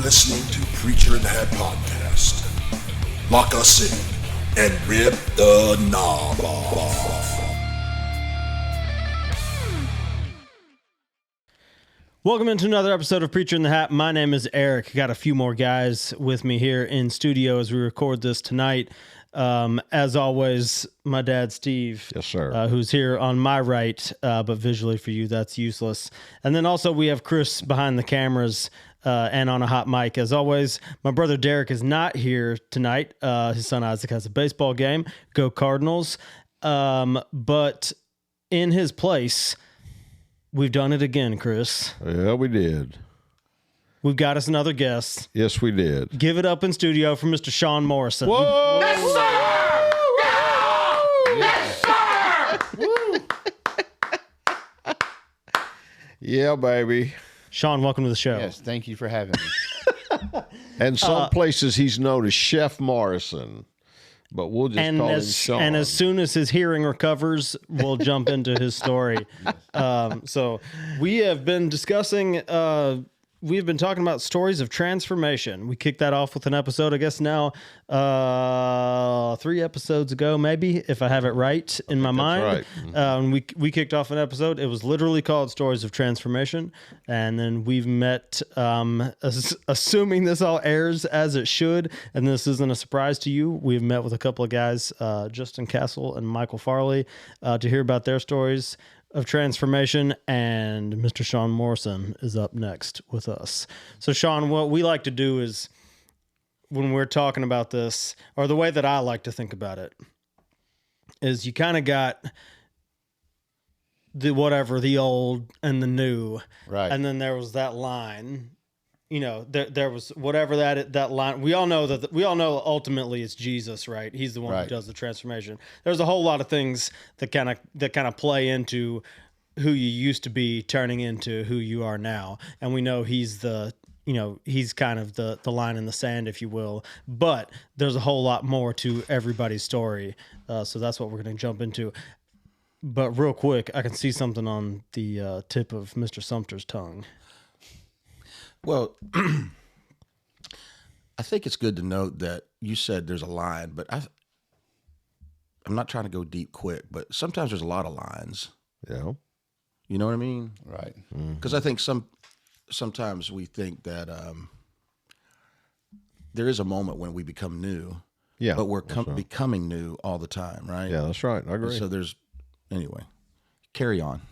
listening to Preacher in the Hat Podcast. Lock us in and rip the knob off. Welcome into another episode of Preacher in the Hat. My name is Eric. Got a few more guys with me here in studio as we record this tonight. As always, my dad, Steve. Yes, sir. Who's here on my right, but visually for you, that's useless. And then also we have Chris behind the cameras and on a hot mic. As always, my brother Derek is not here tonight. His son Isaac has a baseball game. Go Cardinals. But in his place, we've done it again, Chris. Yeah, we did. We've got us another guest. Yes, we did. Give it up in studio for Mr. Shawn Morrison. Whoa! Yes, sir! Yes, sir! Yeah, baby. Shawn, welcome to the show. Yes, thank you for having me. And some places he's known as Chef Morrison, but we'll just call him Shawn. And as soon as his hearing recovers, we'll jump into his story. So we have been discussing... we've been talking about stories of transformation. We kicked that off with an episode, I guess now 3 episodes ago, maybe, if I have it right in my mind. Right. We kicked off an episode. It was literally called Stories of Transformation. And then we've met, assuming this all airs as it should, and this isn't a surprise to you, we've met with a couple of guys, Justin Castle and Michael Farley, to hear about their stories of transformation, and Mr. Shawn Morrison is up next with us. So Shawn, what we like to do is when we're talking about this, or the way that I like to think about it, is you kind of got the old and the new, Right. And then there was that line. You know, there was whatever that line. We all know ultimately it's Jesus, right? He's the one Right. who does the transformation. There's a whole lot of things that kind of play into who you used to be turning into who you are now. And we know he's kind of the line in the sand, if you will. But there's a whole lot more to everybody's story. So that's what we're going to jump into. But real quick, I can see something on the tip of Mr. Sumter's tongue. Well, I think it's good to note that you said there's a line, but I'm not trying to go deep quick, but sometimes there's a lot of lines. Yeah. You know what I mean? Right. Because I think sometimes we think that there is a moment when we become new, Yeah. but we're that's right. becoming new all the time, right? Yeah, that's right. I agree. So anyway, carry on.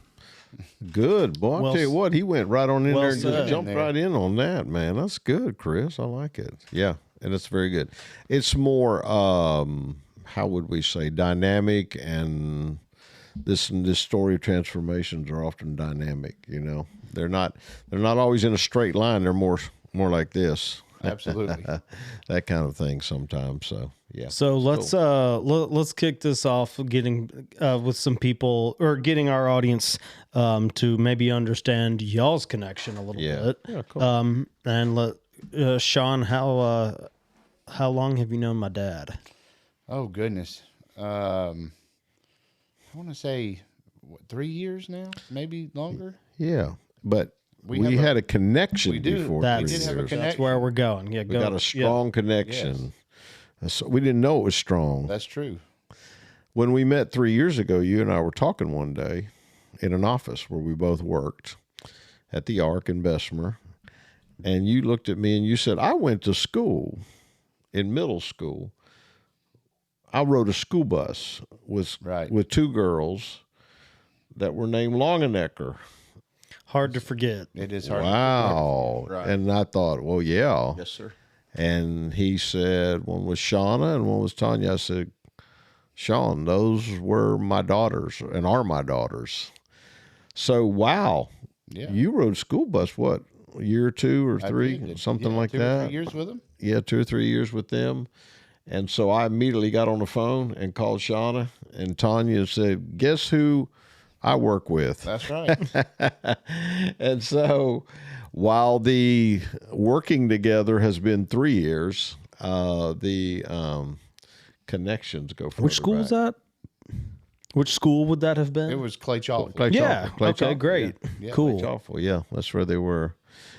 Good, boy. Well I'll tell you what, he went right on in well there and said. just jumped right in on that, man. That's good, Chris. I like it. Yeah, and it's very good. It's more, how would we say, dynamic, and this story of transformations are often dynamic. You know, they're not always in a straight line. They're more like this. Absolutely. That kind of thing sometimes. So yeah. So let's kick this off, getting with some people, or getting our audience to maybe understand y'all's connection a little bit. Yeah, cool. And Shawn, how long have you known my dad? Oh, goodness. I want to say, 3 years now? Maybe longer? Yeah, but We we have had a connection we do. before. That's, We did have a years. connection. that's where we're going. Yeah, We go. got a strong connection. So we didn't know it was strong. That's true. When we met 3 years ago, you and I were talking one day in an office where we both worked at the Ark in Bessemer. And you looked at me and you said, I went to school in middle school. I rode a school bus with 2 girls that were named Longenecker. Hard to forget. It is hard. Wow. Right. And I thought, well, yeah. Yes, sir. And he said, one was Shauna and one was Tanya. I said, Shawn, those were my daughters and are my daughters. So, wow. Yeah. You rode school bus, what, a year or 2 or 3, did. something Yeah, like 2 that? or 3 years with him? Yeah, 2 or 3 years with them. And so I immediately got on the phone and called Shauna and Tanya and said, guess who I work with? That's right. And so while the working together has been 3 years, the connections go further Which school was back. that? Which school would that have been? It was Clay Chalk. Clay yeah. Chalk. Clay Okay, Chalk, great. Yeah. Cool. Clay Chalk, yeah, that's where they were.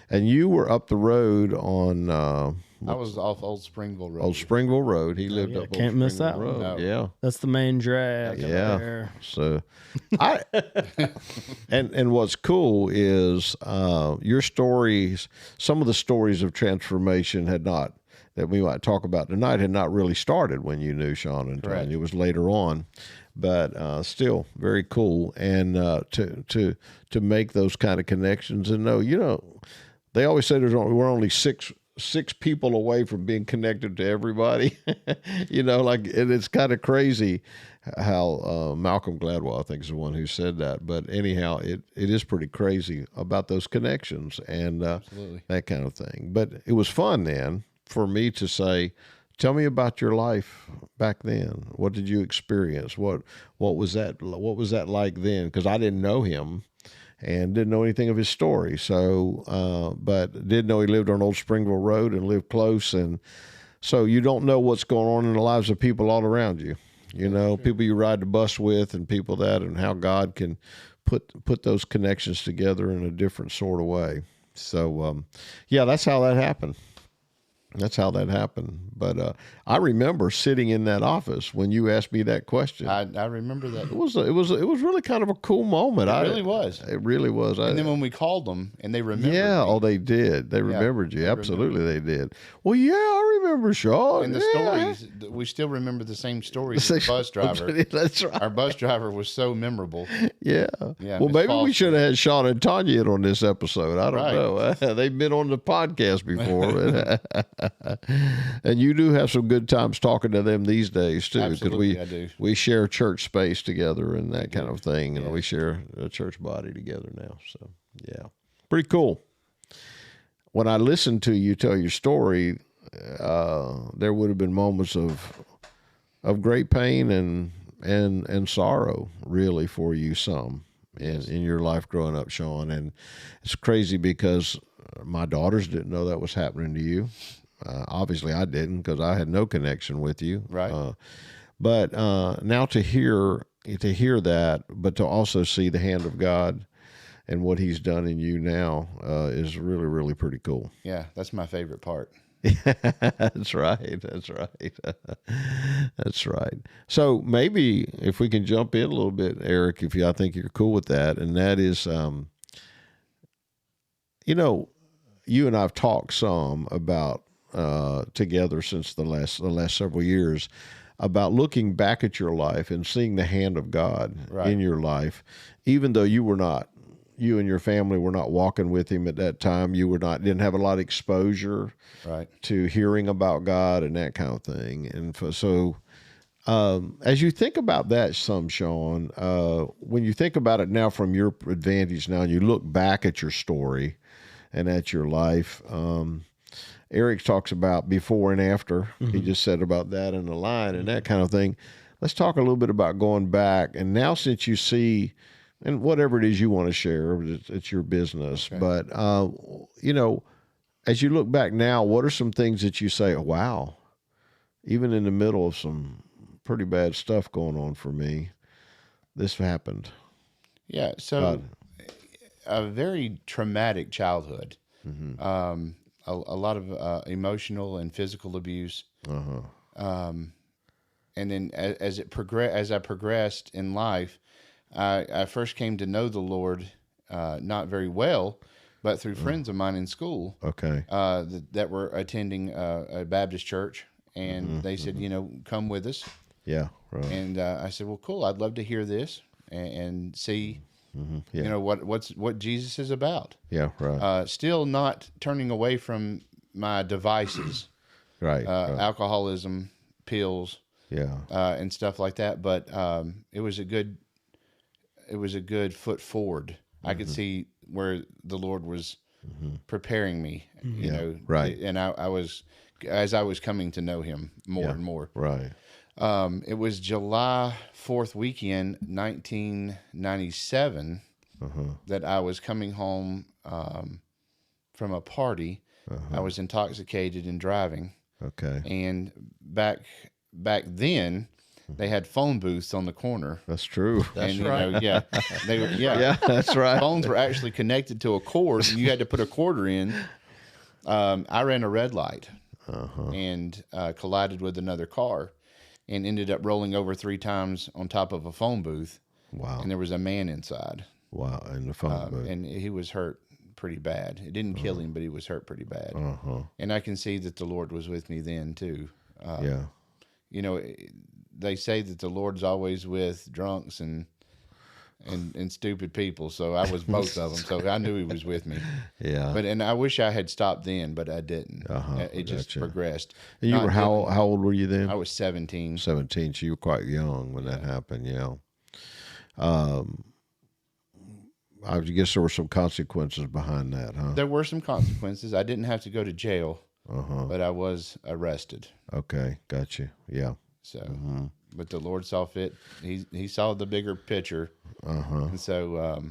And you were up the road on I was off Old Springville Road. Old Springville Road. He lived yeah, up can't Old miss Springville that one. Road. No. Yeah. That's the main drag. Yeah. There. So, and what's cool is your stories. Some of the stories of transformation that we might talk about tonight had not really started when you knew Shawn and Correct. Tanya. It was later on, but still very cool. And to make those kind of connections and know, they always say we're only six people away from being connected to everybody. And it's kind of crazy how Malcolm Gladwell, I think, is the one who said that. But anyhow, it is pretty crazy about those connections and that kind of thing. But it was fun then for me to say, tell me about your life back then. What did you experience? What was that like then? Because I didn't know him. And didn't know anything of his story. So, but did know he lived on Old Springville Road and lived close. And so you don't know what's going on in the lives of people all around you. People you ride the bus with and people and how God can put those connections together in a different sort of way. So, that's how that happened. But I remember sitting in that office when you asked me that question. I remember that. It was really kind of a cool moment. It really was. It really was. And then when we called them and they remembered me, they did. They remembered you. Absolutely, they did. Well, yeah, I remember Shawn. And the stories, we still remember the same stories as the bus driver. That's right. Our bus driver was so memorable. Yeah. Yeah, Well, Miss maybe we Foster. should have had Shawn and Tanya in on this episode. I don't Right. know. They've been on the podcast before. And you do have some good times talking to them these days too, Absolutely, I do. we share church space together and that kind of thing, and we share a church body together now. So yeah, pretty cool. When I listened to you tell your story, there would have been moments of great pain and sorrow, really, for you in your life growing up, Shawn. And it's crazy because my daughters didn't know that was happening to you. Obviously, I didn't because I had no connection with you. Right. But now to hear that, but to also see the hand of God and what He's done in you now is really, really pretty cool. Yeah, that's my favorite part. That's right. That's right. So maybe if we can jump in a little bit, Eric, I think you're cool with that, and that is, you and I've talked some about together since the last several years about looking back at your life and seeing the hand of God in your life, even though you and your family were not walking with Him at that time. You didn't have a lot of exposure to hearing about God and that kind of thing. And so, as you think about that, Shawn, when you think about it now from your advantage now, and you look back at your story and at your life, Eric talks about before and after. Mm-hmm. He just said about that in the line and that kind of thing. Let's talk a little bit about going back. And now, since you see, and whatever it is you want to share, it's your business. Okay. But, as you look back now, what are some things that you say, oh, wow, even in the middle of some pretty bad stuff going on for me, this happened? Yeah. So a very traumatic childhood. Mm-hmm. A lot of emotional and physical abuse. Uh-huh. And then as I progressed in life, I first came to know the Lord, not very well, but through friends of mine in school. Okay. That were attending a Baptist church, and they said, come with us. Yeah. Right. And I said, well, cool. I'd love to hear this and see. Mm-hmm. Yeah. What Jesus is about. Yeah, right. Still not turning away from my devices, right. Alcoholism, pills, and stuff like that. But it was a good foot forward. Mm-hmm. I could see where the Lord was preparing me. Right. And I was, as I was coming to know Him more and more. Right. It was July 4th weekend, 1997, that I was coming home from a party. I was intoxicated and driving. Okay. And back then, they had phone booths on the corner. That's true. That's and, right. Yeah, that's right. Phones were actually connected to a cord, and you had to put a quarter in. I ran a red light and collided with another car and ended up rolling over 3 times on top of a phone booth. Wow. And there was a man inside. Wow. In the phone booth. And he was hurt pretty bad. It didn't kill him, but he was hurt pretty bad. And I can see that the Lord was with me then too. Yeah. You know, they say that the Lord's always with drunks and stupid people. So I was both of them. So I knew he was with me. Yeah. And I wish I had stopped then, but I didn't. It just Gotcha. progressed. And you Not were how old were you then? I was 17. 17. So you were quite young when that happened. Yeah. I guess there were some consequences behind that, huh? There were some consequences. I didn't have to go to jail, but I was arrested. Okay, got you. Yeah. So, but the Lord saw fit. He saw the bigger picture, and so,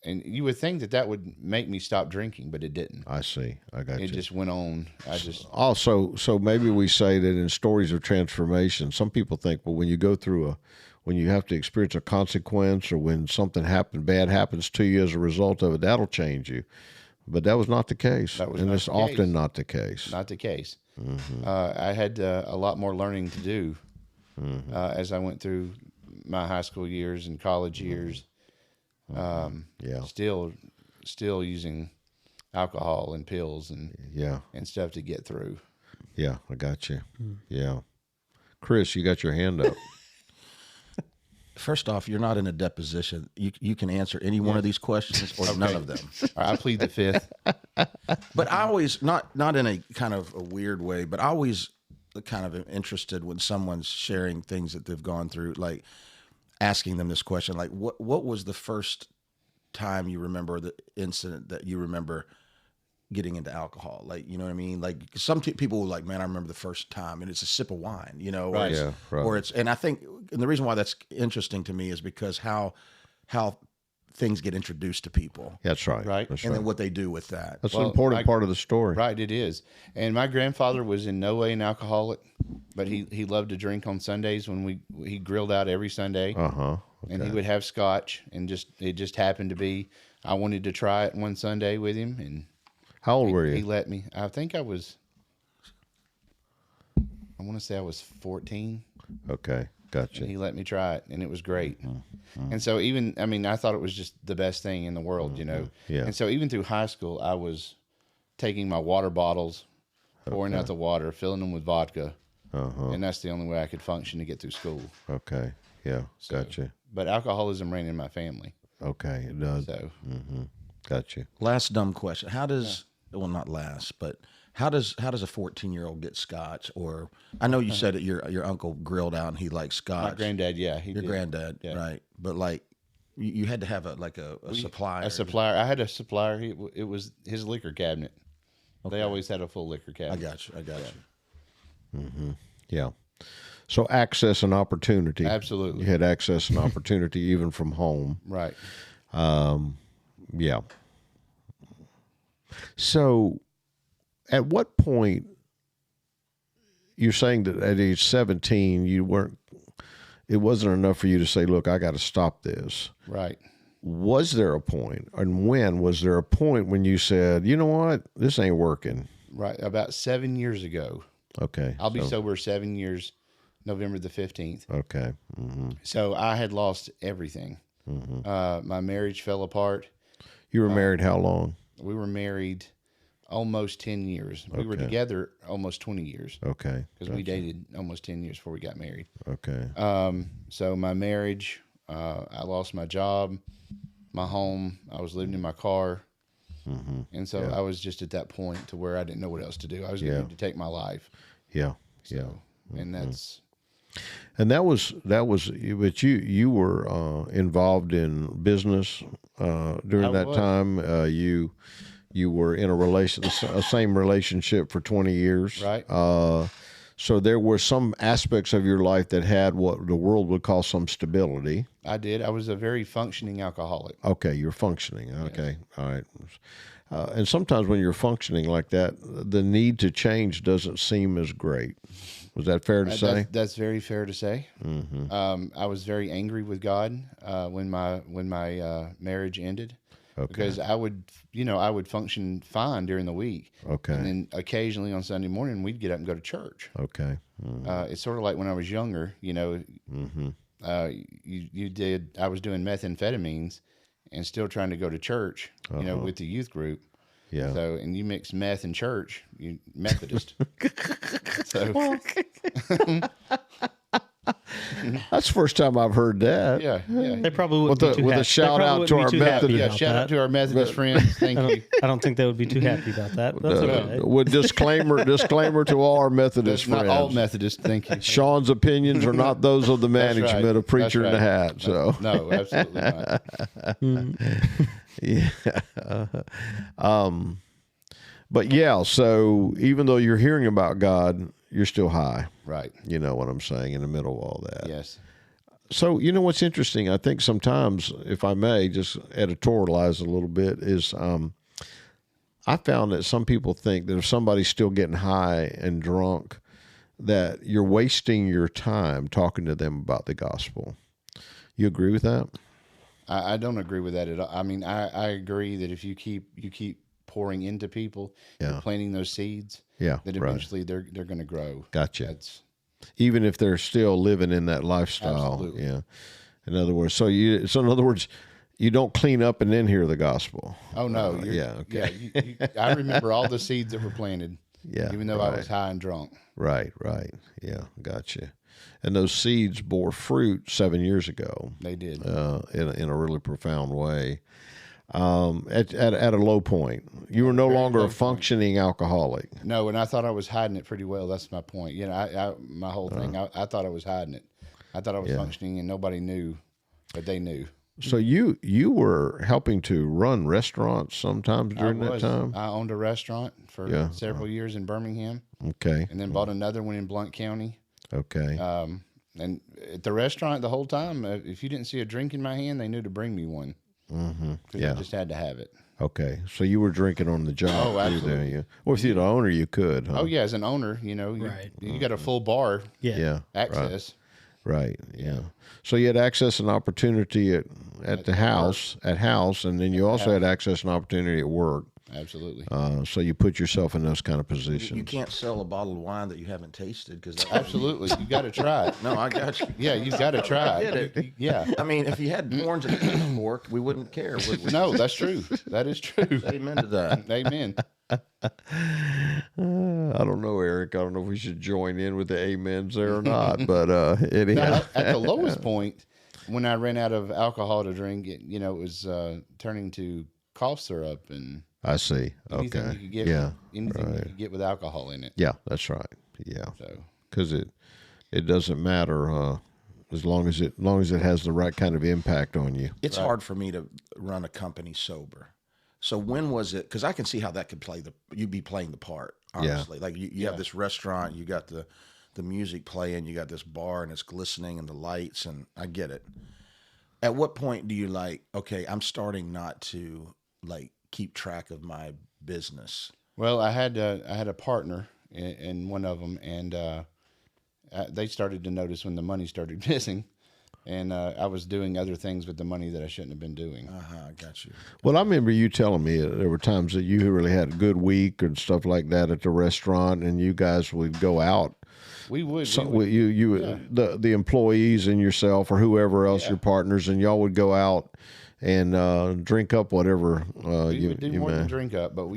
and you would think that would make me stop drinking, but it didn't. I see. I got you. It just went on. Also, so maybe we say that in stories of transformation, some people think, well, when you go through when you have to experience a consequence, or when something bad happens to you as a result of it, that'll change you. But that was not the case. And it's often not the case. Not the case. I had a lot more learning to do as I went through my high school years and college years. Still using alcohol and pills and stuff to get through. Yeah, I got you. Yeah. Chris, you got your hand up. First off, you're not in a deposition. You can answer any one of these questions or none of them. I plead the fifth. But I always, not in a kind of a weird way, but I always kind of am interested when someone's sharing things that they've gone through, like asking them this question, like what was the first time you remember, the incident that you remember getting into alcohol? Like, you know what I mean? Like some people were like, man, I remember the first time, and it's a sip of wine, you know, right. Or it's, and I think, and the reason why that's interesting to me is because how things get introduced to people. That's right. Right. That's and right. then what they do with that. That's an important part of the story. Right, it is. And my grandfather was in no way an alcoholic, but he loved to drink on Sundays when he grilled out every Sunday. Okay. And he would have scotch, and it just happened to be, I wanted to try it one Sunday with him, and how old were you? He let me. I think I want to say I was 14. Okay, gotcha. And he let me try it, and it was great. And so I thought it was just the best thing in the world, you know. Yeah. And so even through high school, I was taking my water bottles, pouring out the water, filling them with vodka, and that's the only way I could function to get through school. Okay, yeah, gotcha. But alcoholism ran in my family. Okay, it does. So, Gotcha. Last dumb question. How does, well, not last, but how does a 14-year-old get scotch? Or I know you said that your uncle grilled out and he liked scotch. my granddad, Your did. granddad, Yeah. right? But like, you had to have a supplier. A supplier. I had a supplier. It was his liquor cabinet. They always had a full liquor I cabinet. got you. Yeah. So access and opportunity. Absolutely. You had access and opportunity even from home. Right. Yeah. So at what point, you're saying that at age 17, it wasn't enough for you to say, look, I got to stop this. Right. Was there a point, and when was there a point when you said, you know what, this ain't working? Right. About 7 years ago. Okay. I'll be sober 7 years, November the 15th. Okay. Mm-hmm. So I had lost everything. My marriage fell apart. You were married how long? We were married almost 10 years. We were together almost 20 years. Okay. Because we dated almost 10 years before we got married. Okay. So my marriage, I lost my job, my home. I was living in my car. And so I was just at that point to where I didn't know what else to do. I was going to take my life. Yeah. So, and that's... And that was, but you were involved in business during that time. You were in a same relationship for 20 years. Right. So there were some aspects of your life that had what the world would call some stability. I did. I was a very functioning alcoholic. Okay, you're functioning. Okay, all right. And sometimes when you're functioning like that, the need to change doesn't seem as great. Was that fair to say? That's very fair to say. I was very angry with God when my marriage ended, because I would function fine during the week. Okay. And then occasionally on Sunday morning we'd get up and go to church. Okay. It's sort of like when I was younger. I was doing methamphetamines and still trying to go to church. With the youth group. Yeah. So, and you mix meth and church, you Methodist. So, That's the first time I've heard that. yeah. They probably would With a shout out to our Methodist. Yeah, shout out to our Methodist friends. Thank you. I don't think they would be too happy about that. But that's okay. With disclaimer to all our Methodist That's friends. not all Methodist. Thank you. Sean's opinions are not those of the management right. of Preacher That's in the right. Hat. So No, absolutely not. yeah. But yeah, so even though you're hearing about God, you're still high. Right. You know what I'm saying, in the middle of all that. Yes. So, you know what's interesting? I think sometimes, if I may just editorialize a little bit, is I found that some people think that if somebody's still getting high and drunk, that you're wasting your time talking to them about the gospel. You agree with that? I don't agree with that at all. I mean, I agree that if you keep pouring into people, you're planting those seeds, Yeah, that eventually they're going to grow. Gotcha. Even if they're still living in that lifestyle. Absolutely. Yeah. In other words, in other words, you don't clean up and then hear the gospel. Oh no. Okay. Yeah. I remember all the seeds that were planted. Yeah. Even though I was high and drunk. Right. Yeah. Gotcha. And those seeds bore fruit 7 years ago. They did. In a really profound way. At a low point, you were no longer a functioning alcoholic. No, and I thought I was hiding it pretty well. That's my point. You know, my whole thing, I thought I was hiding it. I thought I was functioning and nobody knew, but they knew. So you were helping to run restaurants sometimes during that time? I owned a restaurant for several years in Birmingham. Okay. And then bought another one in Blount County. Okay. And at the restaurant the whole time, if you didn't see a drink in my hand, they knew to bring me one. Because I just had to have it. Okay. So you were drinking on the job. Oh, absolutely. Yeah. Well, if you're the owner, you could. Huh? Oh, yeah. As an owner, you got a full bar access. Right. Yeah. So you had access and opportunity at the house, and then you also had access and opportunity at work. Absolutely. So you put yourself in those kind of positions. You can't sell a bottle of wine that you haven't tasted because Absolutely, you got to try it. No, I got you. Yeah, you've got to try it. Yeah. I mean, if you had horns and pitchfork, we wouldn't care. Would we? No, that's true. That is true. Amen to that. Amen. I don't know, Eric. I don't know if we should join in with the amens there or not. But anyhow, Now, at the lowest point, when I ran out of alcohol to drink, it was turning to cough syrup and. I see. Anything Okay. you could get, anything you could get with alcohol in it. Yeah, that's right. Yeah. So Because it doesn't matter as long as it has the right kind of impact on you. It's hard for me to run a company sober. So when was it? Because I can see how that could you'd be playing the part, honestly. Like you have this restaurant, you got the music playing, you got this bar and it's glistening and the lights, and I get it. At what point do you okay, I'm starting not to keep track of my business? Well, I had a partner in one of them, and they started to notice when the money started missing, and I was doing other things with the money that I shouldn't have been doing. I got you. Well, I remember you telling me there were times that you really had a good week and stuff like that at the restaurant, and you guys would go out. We would. The employees and yourself or whoever else, your partners, and y'all would go out and drink up whatever we would do more than drink up, but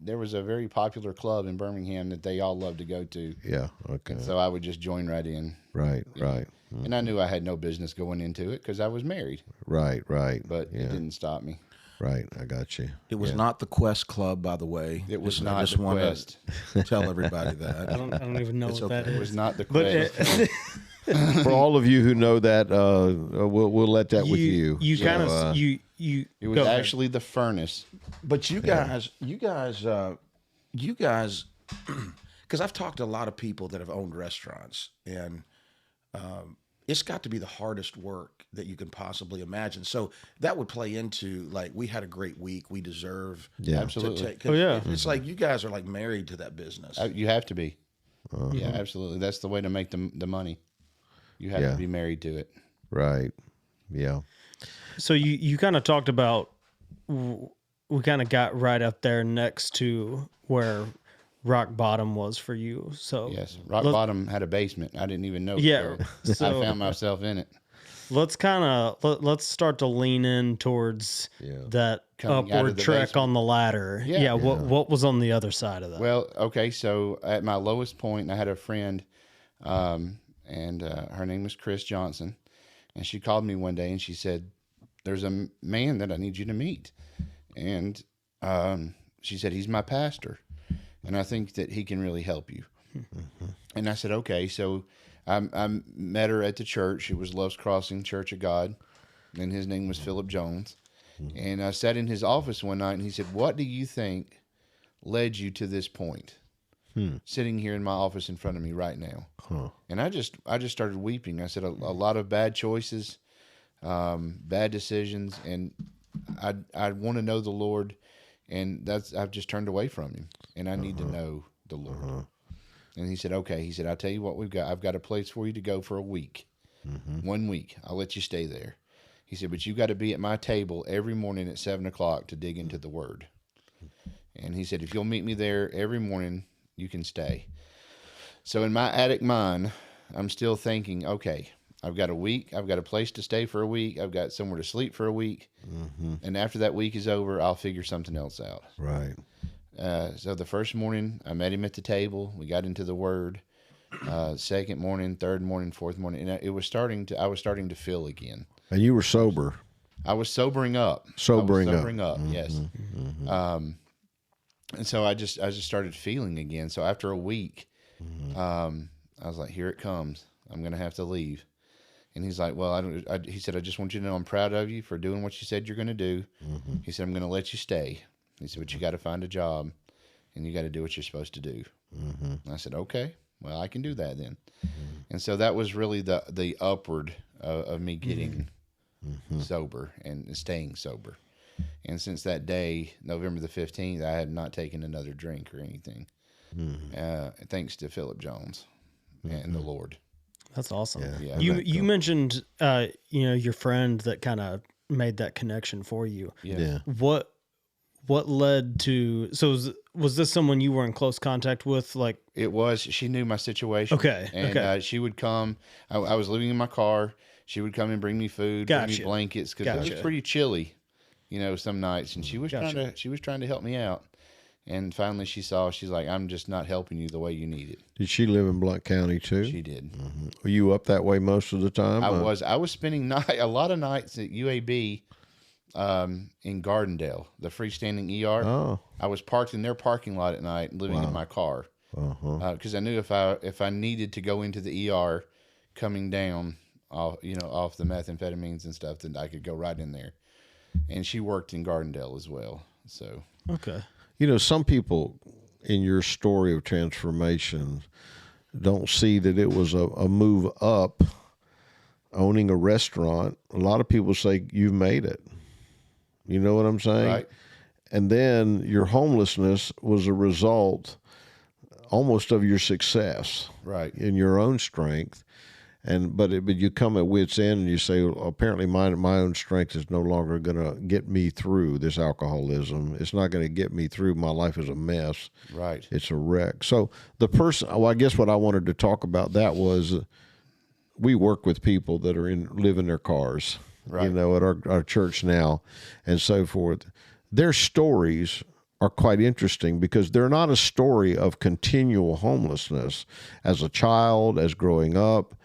there was a very popular club in Birmingham that they all loved to go to. Yeah. Okay. So I would just join right in. Right. And I knew I had no business going into it because I was married. Right. But it didn't stop me. Right. I got you. It was not the Quest Club, by the way. It was I not just the want Quest. to tell everybody that. I don't even know what that is. It was not the But Quest. For all of you who know that, we'll let that with you. You So, kind of you. It was actually the furnace. But you guys, because I've talked to a lot of people that have owned restaurants, and it's got to be the hardest work that you can possibly imagine. So that would play into we had a great week, we deserve. Yeah. Absolutely. To take, Oh, yeah. It's like you guys are married to that business. You have to be. Yeah, absolutely. That's the way to make the money. You have to be married to it. Right. Yeah. So you kind of talked about, we kind of got right up there next to where rock bottom was for you. So Yes, rock bottom had a basement. I didn't even know. Yeah, I so found myself in it. let's let's start to lean in towards that Coming out of upward the trek basement. on the ladder. Yeah. What was on the other side of that? Well, okay, so at my lowest point, I had a friend, and her name was Chris Johnson, and she called me one day and she said, "There's a man that I need you to meet," and she said, "He's my pastor, and I think that he can really help you." And I said, "Okay." So I met her at the church. It was Love's Crossing Church of God, and his name was Philip Jones. And I sat in his office one night, and he said, "What do you think led you to this point?" Sitting here in my office in front of me right now. And I just started weeping. I said, a lot of bad choices, bad decisions, and I want to know the Lord, and I've just turned away from him, and I need to know the Lord. And he said, "Okay." He said, "I'll tell you what we've got. I've got a place for you to go for a week. 1 week. I'll let you stay there." He said, "But you got to be at my table every morning at 7:00 to dig into the Word." And he said, "If you'll meet me there every morning, you can stay." So in my addict mind, I'm still thinking, okay, I've got a week. I've got a place to stay for a week. I've got somewhere to sleep for a week. And after that week is over, I'll figure something else out. Right. So the first morning, I met him at the table. We got into the Word. Second morning, third morning, fourth morning, and I was starting to feel again. And you were sober. I was sobering up. Sobering up. Yes. And so I just started feeling again. So after a week, I was like, "Here it comes. I'm going to have to leave." And he's like, "Well, he said, "I just want you to know I'm proud of you for doing what you said you're going to do." He said, "I'm going to let you stay." He said, "But you got to find a job, and you got to do what you're supposed to do." And I said, "Okay, well, I can do that then." And so that was really the upward of me getting sober and staying sober. And since that day, November the 15th, I had not taken another drink or anything. Thanks to Philip Jones and the Lord. That's awesome. Yeah. You mentioned your friend that kind of made that connection for you. Yeah. What led to, so was this someone you were in close contact with? Like, it was. She knew my situation. Okay. And she would come. I was living in my car. She would come and bring me food, bring me blankets, because it was pretty chilly, some nights. And she was trying to help me out. And finally, she's like, "I'm just not helping you the way you need it." Did she live in Blount County too? She did. Were you up that way most of the time? I was spending a lot of nights at UAB in Gardendale, the freestanding ER. Oh. I was parked in their parking lot at night, living in my car, because I knew if I needed to go into the ER, coming down off the methamphetamines and stuff, then I could go right in there. And she worked in Gardendale as well. So okay. Some people in your story of transformation don't see that it was a move up, owning a restaurant. A lot of people say you've made it. You know what I'm saying? Right. And then your homelessness was a result almost of your success, right, in your own strength. But you come at wit's end and you say, well, apparently my own strength is no longer going to get me through this alcoholism. It's not going to get me through. My life is a mess. Right. It's a wreck. So the person, I guess what I wanted to talk about that was we work with people that live in their cars, right, at our church now and so forth. Their stories are quite interesting because they're not a story of continual homelessness as a child, as growing up.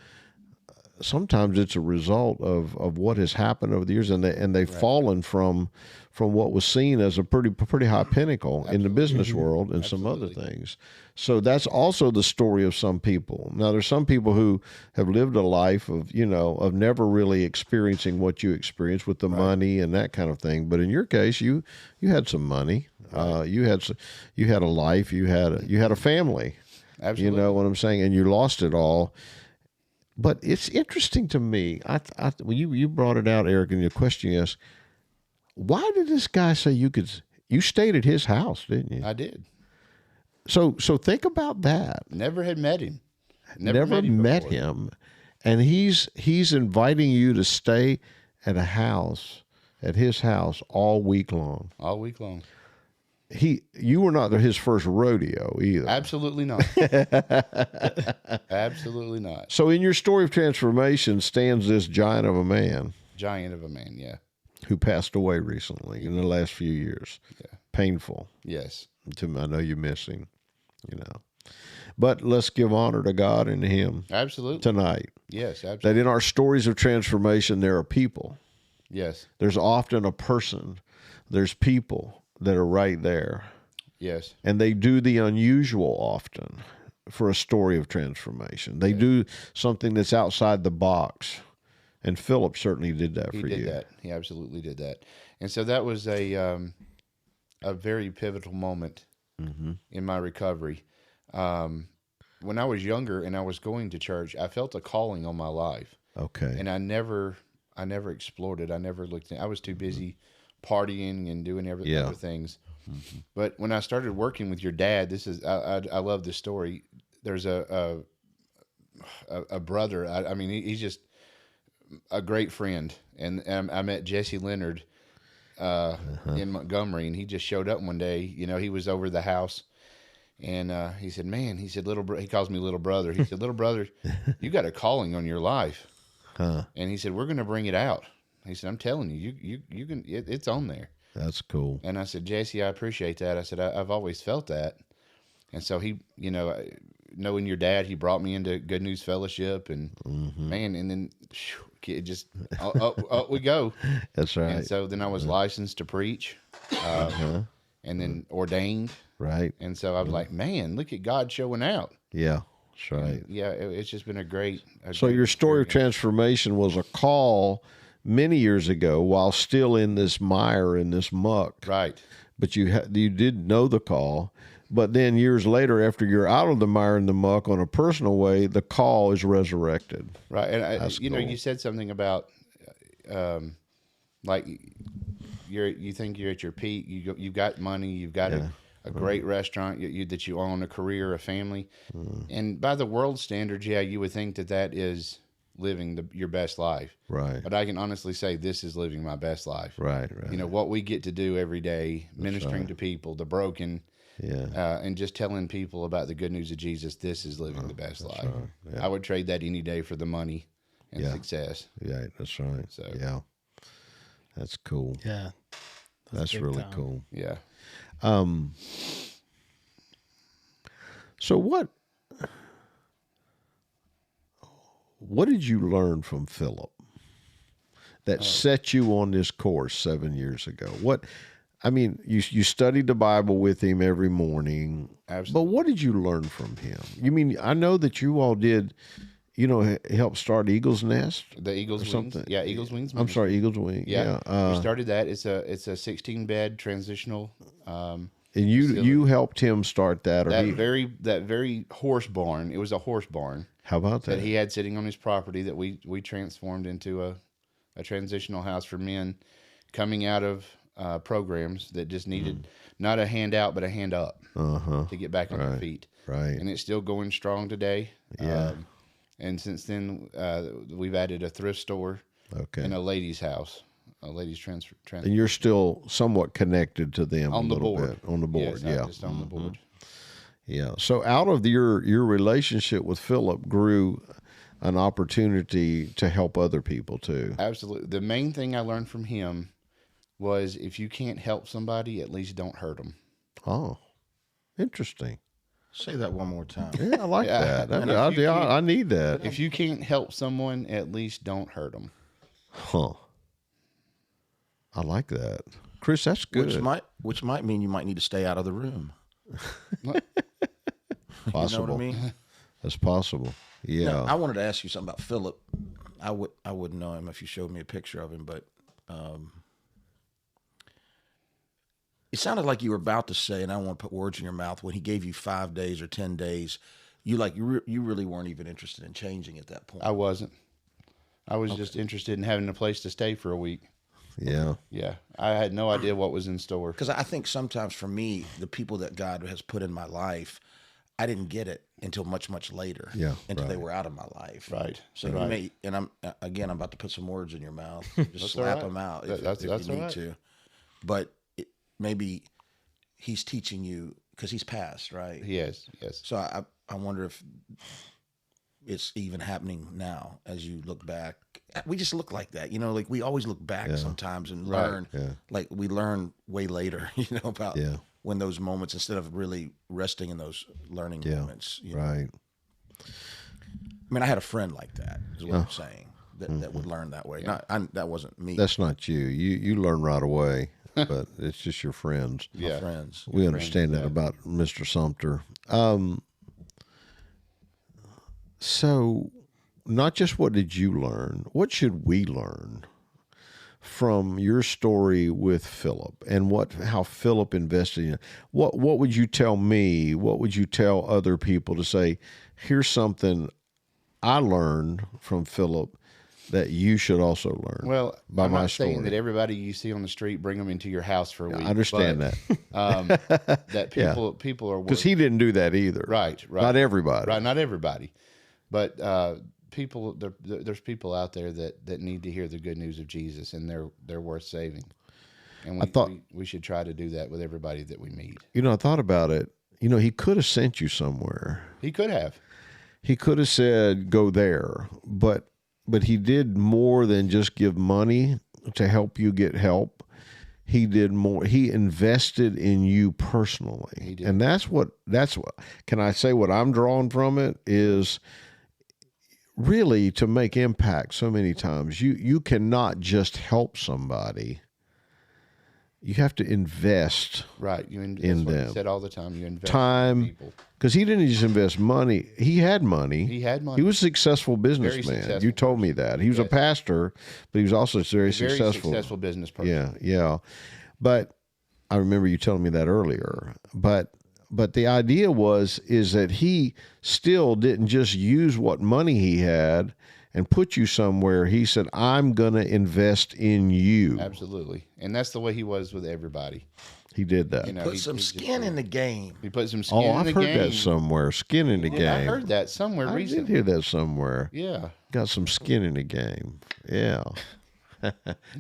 Sometimes it's a result of what has happened over the years, and they've fallen from what was seen as a pretty high pinnacle in the business world and some other things. So that's also the story of some people. Now, there's some people who have lived a life of never really experiencing what you experienced with the money and that kind of thing. But in your case, you had some money, you had a life, you had a family. Absolutely. You know what I'm saying, and you lost it all. But it's interesting to me. When you brought it out, Eric, in your question, yes. Why did this guy say you stayed at his house, didn't you? I did. So think about that. Never had met him. Never met before. him, and he's inviting you to stay at his house all week long. All week long. You were not his first rodeo either. Absolutely not. Absolutely not. So in your story of transformation stands this giant of a man Giant of a man, yeah. who passed away recently in the last few years. Yeah. Painful. Yes. I know you miss him, But let's give honor to God and him Absolutely. tonight. Yes, That absolutely. in our stories of transformation, there are people. Yes. There's often a person. There's people that are right there. Yes. And they do the unusual often for a story of transformation. They do something that's outside the box. And Philip certainly did that for you. He did that. He absolutely did that. And so that was a very pivotal moment in my recovery. When I was younger and I was going to church, I felt a calling on my life. Okay. And I never explored it. I never looked I was too busy partying and doing other things. But when I started working with your dad, I love this story. There's a brother. I mean, he's just a great friend. And I met Jesse Leonard in Montgomery, and he just showed up one day. He was over the house, and he said, "Man," he said, he calls me little brother. He said, "Little brother, you got a calling on your life." And he said, "We're going to bring it out." He said, "I'm telling you, you can. It's on there." That's cool. And I said, "Jesse, I appreciate that." I said, I've always felt that. And so he, knowing your dad, he brought me into Good News Fellowship, and man, and then it just up we go. That's right. And so then I was licensed to preach, and then ordained. Right. And so I was like, man, look at God showing out. Yeah, that's right. Yeah, it's just been a great. So your story of transformation was a call many years ago while still in this mire, in this muck. Right. But you did know the call. But then years later, after you're out of the mire and the muck on a personal way, the call is resurrected. Right. And That's cool. you said something about, like you think you're at your peak. You've got money. You've got a great restaurant that you own, a career, a family. And by the world standards, you would think that is living your best life. Right. But I can honestly say this is living my best life. Right. What we get to do every day, ministering to people, the broken, and just telling people about the good news of Jesus. This is living the best life. Right. Yeah. I would trade that any day for the money and success. Yeah, that's right. So that's cool. Yeah. That's really time. cool. Yeah. So what did you learn from Philip that set you on this course 7 years ago? You studied the Bible with him every morning. Absolutely. But what did you learn from him? I know that you all did, help start Eagle's Nest. The Eagles or Wings. something. Yeah, Eagles Wings. I'm sorry, Eagles Wing. Yeah. Yeah. We started that. It's a 16-bed transitional. And you helped him start that, That very horse barn. It was a horse barn how about that? that he had sitting on his property that we transformed into a transitional house for men coming out of programs that just needed not a hand out but a hand up to get back on their feet. Right. And it's still going strong today. Yeah. And since then, we've added a thrift store and a ladies' house, a ladies' transfer. And you're still somewhat connected to them On a the little board. bit. On the board, Yes, just on the board. Yeah. So out of your relationship with Philip grew an opportunity to help other people too. Absolutely. The main thing I learned from him was if you can't help somebody, at least don't hurt them. Oh, interesting. Say that one more time. Yeah, I like that. And if you I need that. If you can't help someone, at least don't hurt them. Huh. I like that. Chris, that's good. Which might mean you might need to stay out of the room. Possible. You know what I mean? That's possible. Yeah. Now, I wanted to ask you something about Philip. I wouldn't know him if you showed me a picture of him, but it sounded like you were about to say, and I don't want to put words in your mouth, when he gave you 5 days or 10 days, you really weren't even interested in changing at that point. I wasn't. I was just interested in having a place to stay for a week. Yeah. Yeah, I had no idea what was in store. Because I think sometimes for me, the people that God has put in my life, I didn't get it until much, much later. Yeah, Until they right. were out of my life. Right. So Right. you may, and I'm about to put some words in your mouth. Just all slap right. them out That's if all you need right. to. But maybe he's teaching you because he's passed, right? Yes. So I wonder if it's even happening now as you look back. We just look like that, like we always look back sometimes and Right. learn. Like we learn way later, about when those moments, instead of really resting in those learning moments. Right. I mean, I had a friend like that, is what I'm saying, that would learn that way. That wasn't me. That's not you. You learn right away, but it's just your friends. Yeah. Friends. We understand that about Mr. Sumter. So, not just what did you learn, what should we learn from your story with Philip and how Philip invested in you? What would you tell me? What would you tell other people to say, here's something I learned from Philip that you should also learn? Well, by I'm my not saying story. that everybody you see on the street, bring them into your house for a week. I understand that. That people are because he didn't do that either. Right. Not everybody. Right, not everybody, but people. There's people out there that need to hear the good news of Jesus, and they're worth saving. And we should try to do that with everybody that we meet. I thought about it. He could have sent you somewhere. He could have. He could have said, go there, but he did more than just give money to help you get help. He did more. He invested in you personally. He did. And that's what, can I say what I'm drawing from it is really to make impact so many times. You cannot just help somebody. You have to invest Right. in That's what them. he said all the time. You invest Time. in people. Because he didn't just invest money. He had money. He had money. He was a successful businessman. successful You told me that. He was a pastor, but he was also very successful. business person. Yeah. But I remember you telling me that earlier. But the idea is that he still didn't just use what money he had and put you somewhere. He said, I'm going to invest in you. Absolutely. And that's the way he was with everybody. He did that. Put some skin in the game. He put some skin in I've the heard game. that somewhere. Skin in the game. I heard that somewhere I did recently. hear that somewhere. Yeah. Got some skin in the game. Yeah.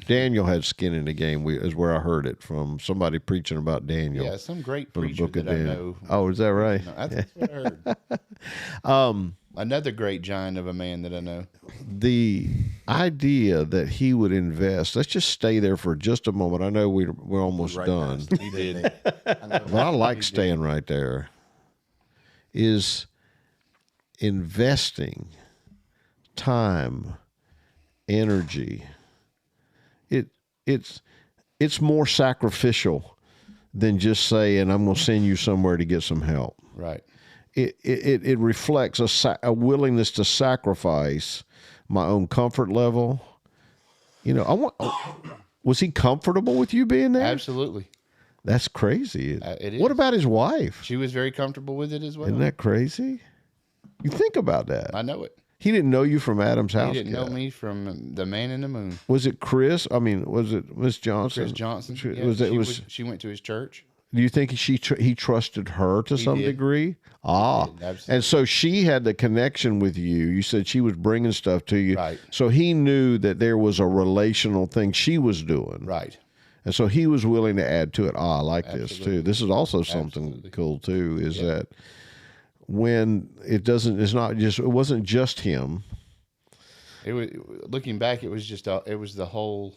Daniel had skin in the game. Is where I heard it from somebody preaching about Daniel. Yeah, some great from the preacher book of that I Daniel. know. Oh, is that right? No, that's what I heard. Another great giant of a man that I know. The idea that he would invest. Let's just stay there for just a moment. I know we're almost done, He did. but I like staying right there. Is investing time, energy. It's more sacrificial than just saying, I'm going to send you somewhere to get some help. Right. It reflects a willingness to sacrifice my own comfort level. Was he comfortable with you being there? Absolutely. That's crazy. It is. What about his wife? She was very comfortable with it as well. Isn't that crazy? You think about that. I know it. He didn't know you from Adam's house. He didn't know yet. me from the man in the moon. Was it Chris? I mean, was it Miss Johnson? Chris Johnson. She went to his church. Do you think he trusted her to some did. degree? did, absolutely. And so she had the connection with you. You said she was bringing stuff to you. Right. So he knew that there was a relational thing she was doing. Right. And so he was willing to add to it. I like this too. This is also something Absolutely. cool too, is that when it wasn't just him. It was, looking back, it was just the whole.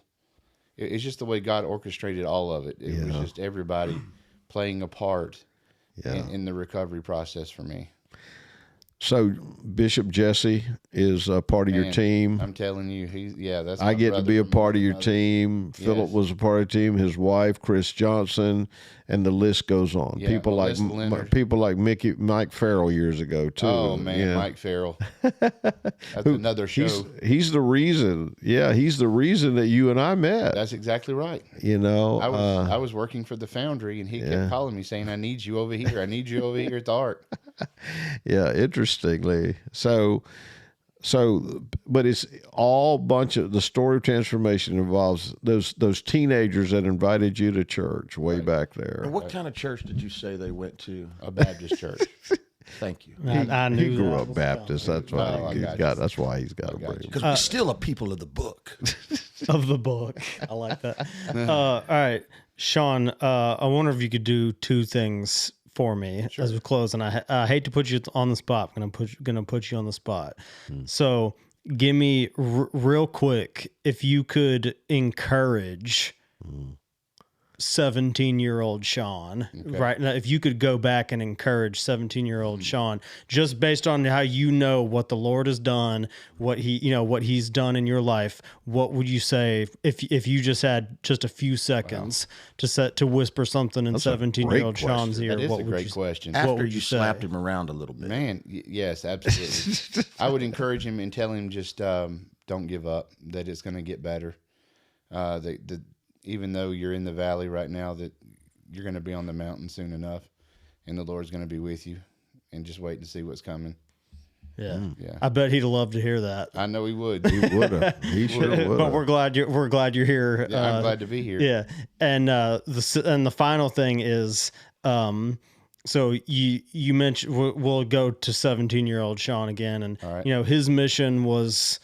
It's just the way God orchestrated all of it. It was just everybody playing a part in the recovery process for me. So Bishop Jesse is a part of your Man, team. I'm telling you, that's. I my get to brother be a from part of your another- team. Philip Yes. was a part of the team. His wife, Chris Johnson, and the list goes on. Yeah, Melissa Leonard. people like Mike Farrell years ago too. Oh man, Yeah. Mike Farrell. That's another show. He's the reason. Yeah, he's the reason that you and I met. That's exactly right. I I was working for the foundry, and he kept calling me saying, "I need you over here. I need you over here at the Ark." Yeah, interestingly. So So, but it's all bunch of the story of transformation involves those teenagers that invited you to church way back there. And what kind of church did you say they went to? A Baptist church. Thank you. I knew He grew that up was Baptist. That's why he's got. That's why he's got a brain. Because we're still a people of the book. of the book. I like that. All right, Shawn. I wonder if you could do two things for me as we close. And I hate to put you on the spot. I'm gonna put you on the spot. So give me real quick if you could encourage 17-year-old Shawn right now. If you could go back and encourage 17-year-old Shawn, just based on how what the Lord has done, what he's done in your life, what would you say if you just had just a few seconds to whisper something in 17-year-old Shawn's ear? That is what a would great you, question. what After would you say? slapped him around a little bit. Man, yes, absolutely. I would encourage him and tell him just don't give up, that it's going to get better. Even though you're in the valley right now, that you're going to be on the mountain soon enough, and the Lord's going to be with you, and just wait to see what's coming. Yeah. Yeah. I bet he'd love to hear that. I know he would. He would have. He sure would have. But we're glad you're here. Yeah, I'm glad to be here. Yeah, and the final thing is, so you mentioned we'll go to 17-year-old Shawn again, and All right. his mission was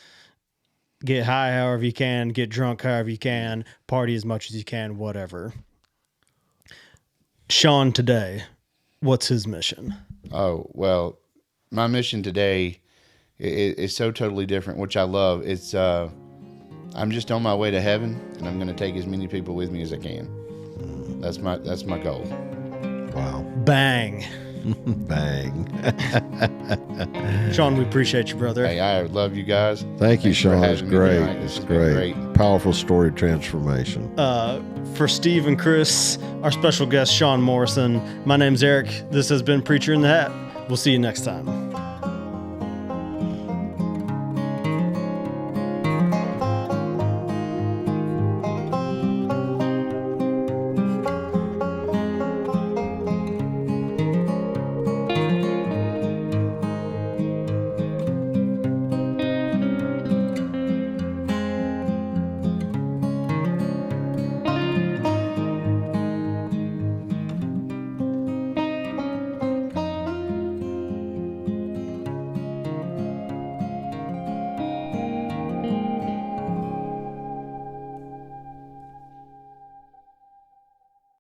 get high however you can, get drunk however you can, party as much as you can, whatever. Shawn today, what's his mission? Oh, well, my mission today is so totally different, which I love. It's I'm just on my way to heaven, and I'm going to take as many people with me as I can. That's my goal. Wow. Bang. Bang. Shawn, we appreciate you, brother. Hey, I love you guys. Thank you, Thanks for Shawn. It's having me great. tonight. It's It's been great. Powerful story of transformation. For Steve and Chris, our special guest, Shawn Morrison, my name's Eric. This has been Preacher in the Hat. We'll see you next time.